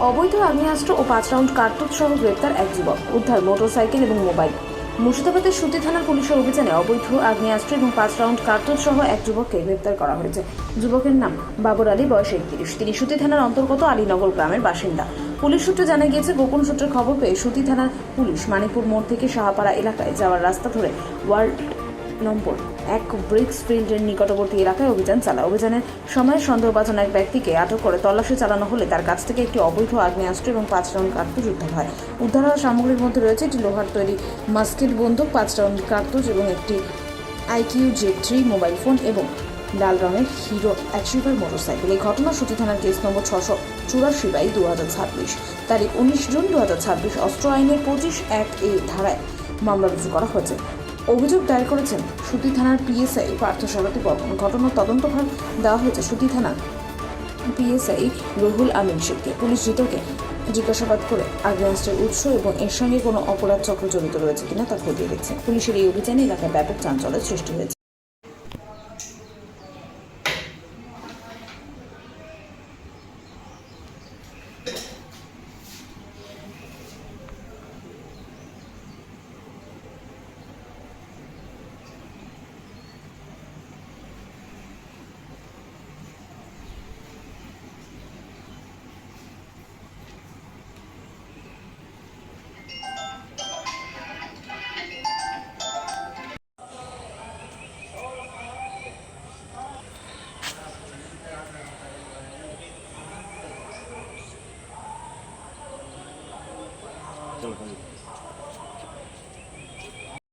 অবৈধ আগ্নেয়াস্ত্র ও 5 রাউন্ড কার্তুজ সহ গ্রেপ্তার এক যুবক, উদ্ধার মোটরসাইকেল এবং মোবাইল। মুর্শিদাবাদের সুতি থানার পুলিশের অভিযানে অবৈধ আগ্নেয়াস্ত্র এবং 5 রাউন্ড কার্তুজ সহ এক যুবককে গ্রেপ্তার করা হয়েছে। যুবকের নাম বাবর আলী, বয়স 31। তিনি সুতি থানার অন্তর্গত আলীনগর গ্রামের বাসিন্দা। পুলিশ সূত্রে জানা গিয়েছে, গোপন সূত্রে খবর পেয়ে সুতি থানার পুলিশ মানিকপুর মোড় থেকে সাহাপাড়া এলাকায় যাওয়ার রাস্তা ধরে ওয়ার্ড নম্বর 1 ব্রিক্স ফিল্ডের নিকটবর্তী এলাকায় অভিযান চালায়। অভিযানের সময় সন্দেহভাজন এক ব্যক্তিকে আটক করে তল্লাশি চালানো হলে তার কাছ থেকে একটি অবৈধ আগ্নেয়াস্ত্র এবং 5 রাউন্ড কার্তুজ উদ্ধার হয়। উদ্ধার হওয়া সামগ্রীর মধ্যে রয়েছে একটি লোহার তৈরি মাস্কেট বন্দুক, 5 রাউন্ড কার্তুজ এবং একটি IQ-Z3 মোবাইল ফোন এবং লাল রঙের হিরো অ্যাচিভার মোটরসাইকেল। এই ঘটনা সুতি থানার কেস নম্বর 684/2026 তারিখ 19 জুন 2026 অস্ত্র আইনের 25(1)(a) ধারায় মামলা রুজু করা হয়েছে। অভিযোগ দায়ের করেছেন সুতি থানার PSI পার্থসারথী বর্মন। ঘটনার তদন্তভার দেওয়া হয়েছে সুতি থানার PSI রুহুল আমিন শেখকে। পুলিশ ধৃতকে জিজ্ঞাসাবাদ করে আগ্নেয়াস্ত্রের উৎস এবং এর সঙ্গে কোনো অপরাধ চক্র জড়িত রয়েছে কিনা তা খতিয়ে দেখছে। পুলিশের এই অভিযানে এলাকায় ব্যাপক চাঞ্চল্যের সৃষ্টি হয়েছে।